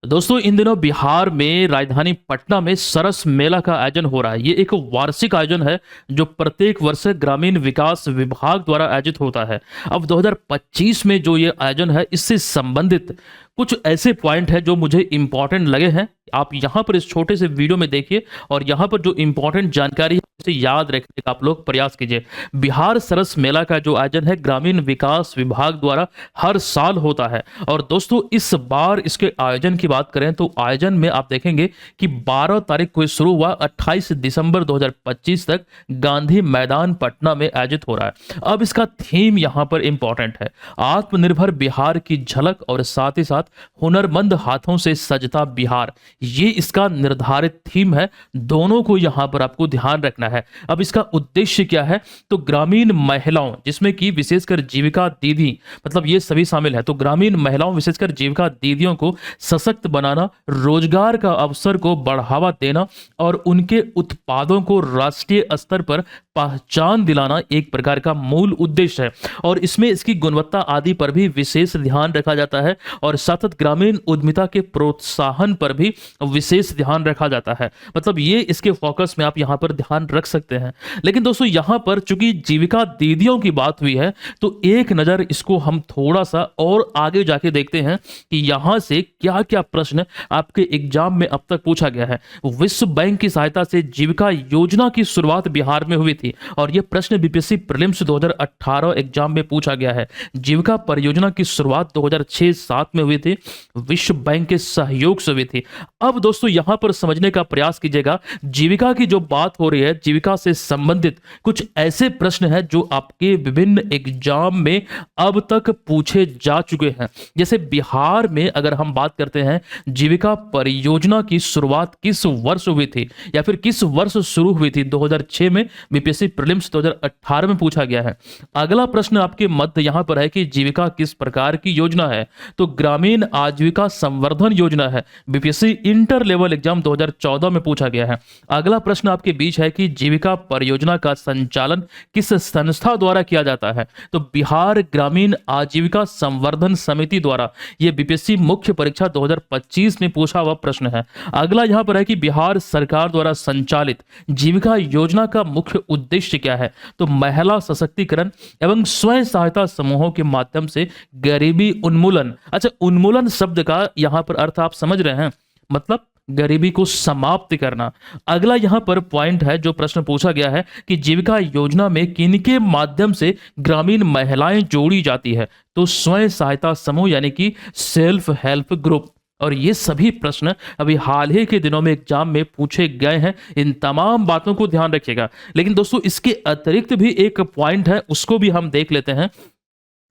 दोस्तों इन दिनों बिहार में राजधानी पटना में सरस मेला का आयोजन हो रहा है। ये एक वार्षिक आयोजन है जो प्रत्येक वर्ष ग्रामीण विकास विभाग द्वारा आयोजित होता है। अब 2025 में जो ये आयोजन है इससे संबंधित कुछ ऐसे पॉइंट है जो मुझे इंपॉर्टेंट लगे हैं। आप यहाँ पर इस छोटे से वीडियो में देखिए और यहाँ पर जो इंपॉर्टेंट जानकारी है उसे याद रखने का आप लोग प्रयास कीजिए। बिहार सरस मेला का जो आयोजन है ग्रामीण विकास विभाग द्वारा हर साल होता है। और दोस्तों इस बार इसके आयोजन की बात करें तो आयोजन में आप देखेंगे कि 12 तारीख को शुरू हुआ, 28 दिसंबर 2025 तक गांधी मैदान पटना में आयोजित हो रहा है। अब इसका थीम यहाँ पर इंपॉर्टेंट है, आत्मनिर्भर बिहार की झलक और साथ ही साथ हुनरमंद हाथों से सजता बिहार। ये इसका निर्धारित थीम है। दोनों को यहां पर आपको ध्यान रखना है। अब इसका उद्देश्य क्या है, तो ग्रामीण महिलाओं जिसमें कि विशेषकर जीविका दीदी, मतलब ये सभी शामिल है, तो ग्रामीण महिलाओं विशेषकर जीविका दीदियों को सशक्त बनाना, रोजगार का अवसर को बढ़ावा देना और उनके उत्पादों को राष्ट्रीय स्तर पर पहचान दिलाना एक प्रकार का मूल उद्देश्य है। और इसमें इसकी गुणवत्ता आदि पर भी विशेष ध्यान रखा जाता है और सतत ग्रामीण उद्यमिता के प्रोत्साहन पर भी विशेष ध्यान रखा जाता है। मतलब ये इसके फोकस में आप यहाँ पर ध्यान रख सकते हैं। लेकिन दोस्तों यहाँ पर चूंकि जीविका दीदियों की बात हुई है तो एक नज़र इसको हम थोड़ा सा और आगे जाके देखते हैं कि यहाँ से क्या क्या प्रश्न आपके एग्जाम में अब तक पूछा गया है। विश्व बैंक की सहायता से जीविका योजना की शुरुआत बिहार में हुई थी और यह प्रश्न बीपीएससी प्रीलिम्स 2018 एग्जाम में पूछा गया है। जीविका परियोजना की शुरुआत 2006-7 में हुई थी, विश्व बैंक के सहयोग से हुई थी। अब दोस्तों यहां पर समझने का प्रयास कीजिएगा, जीविका की जो बात हो रही है, जीविका से संबंधित कुछ ऐसे प्रश्न हैं जो आपके विभिन्न एग्जाम में अब तक पूछे जा चुके हैं। जैसे बिहार में अगर हम बात करते हैं, जीविका परियोजना की शुरुआत किस वर्ष हुई थी या फिर किस वर्ष शुरू हुई थी, 2006 में, बीपीएससी प्रीलिम्स 2018 में पूछा गया है। अगला प्रश्न आपके मध्य यहां पर है कि जीविका किस प्रकार की योजना है, तो ग्रामीण आजीविका संवर्धन योजना है, बीपीएससी इंटर लेवल एग्जाम 2014 में पूछा गया है। अगला प्रश्न आपके बीच है कि जीविका परियोजना का संचालन किस संस्था द्वारा किया जाता है, तो बिहार ग्रामीण आजीविका संवर्धन समिति द्वारा। यह बीपीएससी मुख्य परीक्षा 2025 में पूछा हुआ प्रश्न है। अगला यहां पर है कि बिहार सरकार द्वारा संचालित जीविका योजना का मुख्य उद्देश्य क्या है, तो महिला सशक्तिकरण एवं स्वयं सहायता समूहों के माध्यम से गरीबी उन्मूलन। अच्छा, उन्मूलन शब्द का यहां पर अर्थ आप समझ रहे हैं, मतलब गरीबी को समाप्त करना। अगला यहां पर पॉइंट है जो प्रश्न पूछा गया है कि जीविका योजना में किनके माध्यम से ग्रामीण महिलाएं जोड़ी जाती है, तो स्वयं सहायता समूह यानी कि सेल्फ हेल्प ग्रुप। और ये सभी प्रश्न अभी हाल ही के दिनों में एग्जाम में पूछे गए हैं। इन तमाम बातों को ध्यान रखिएगा। लेकिन दोस्तों इसके अतिरिक्त भी एक पॉइंट है, उसको भी हम देख लेते हैं।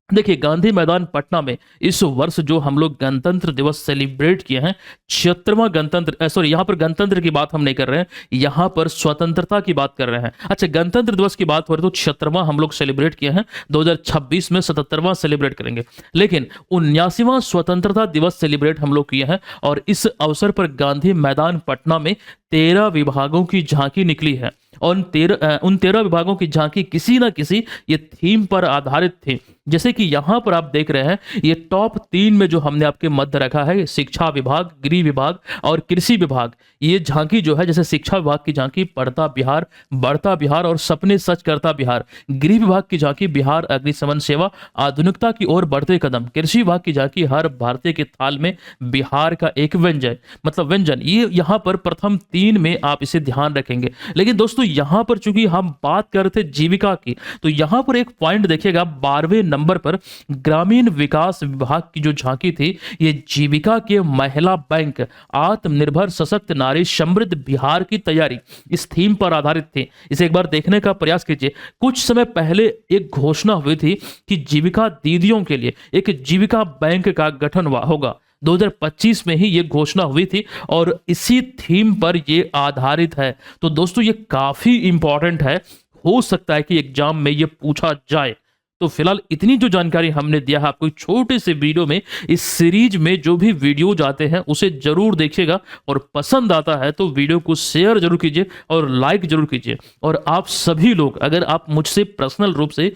देखिए, गांधी मैदान पटना में इस वर्ष जो हम लोग गणतंत्र दिवस सेलिब्रेट किए हैं, 76वां गणतंत्र, सॉरी यहाँ पर गणतंत्र की बात हम नहीं कर रहे हैं, यहाँ पर स्वतंत्रता की बात कर रहे हैं। अच्छा, गणतंत्र दिवस की बात हो रही तो 76वां हम लोग सेलिब्रेट किए हैं, 2026 में 77वां सेलिब्रेट करेंगे। लेकिन 79वां स्वतंत्रता दिवस सेलिब्रेट हम लोग किए हैं और इस अवसर पर गांधी मैदान पटना में 13 विभागों की झांकी निकली है और उन 13 विभागों की झांकी किसी ना किसी ये थीम पर आधारित थी। जैसे कि यहां पर आप देख रहे हैं, ये टॉप 3 में जो हमने आपके मध्य रखा है, शिक्षा विभाग, गृह विभाग और कृषि विभाग। ये झांकी जो है, जैसे शिक्षा विभाग की झांकी पढ़ता बिहार, बढ़ता बिहार और सपने सच करता बिहार। गृह विभाग की झांकी बिहार अग्निशमन सेवा, आधुनिकता की ओर बढ़ते कदम। कृषि विभाग की झांकी हर भारतीय के थाल में बिहार का एक व्यंजन, मतलब व्यंजन। ये यहाँ पर प्रथम 3 में आप इसे ध्यान रखेंगे। लेकिन दोस्तों यहां पर चूंकि हम बात कर रहे थे जीविका की, तो यहां पर एक पॉइंट देखिएगा, 12वें नंबर पर ग्रामीण विकास विभाग की जो झांकी थी, ये जीविका के महिला बैंक, आत्मनिर्भर सशक्त नारी समृद्ध बिहार की तैयारी, इस थीम पर आधारित थी। इसे एक बार देखने का प्रयास कीजिए। कुछ समय पहले एक घोषणा हुई थी कि जीविका दीदियों के लिए एक जीविका बैंक का गठन होगा। 2025 में ही ये घोषणा हुई थी और इसी थीम पर ये आधारित है। तो दोस्तों ये काफी इंपॉर्टेंट है, हो सकता है कि एग्जाम में ये पूछा जाए। तो फिलहाल इतनी जो जानकारी हमने दिया है आपको छोटे से वीडियो में, इस सीरीज में जो भी वीडियो जाते हैं उसे जरूर देखिएगा और पसंद आता है तो वीडियो को शेयर जरूर कीजिए और लाइक जरूर कीजिए। और आप सभी लोग अगर आप मुझसे पर्सनल रूप से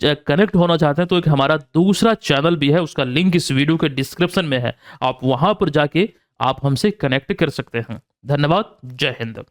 कनेक्ट होना चाहते हैं तो एक हमारा दूसरा चैनल भी है, उसका लिंक इस वीडियो के डिस्क्रिप्शन में है, आप वहां पर जाके आप हमसे कनेक्ट कर सकते हैं। धन्यवाद। जय हिंद।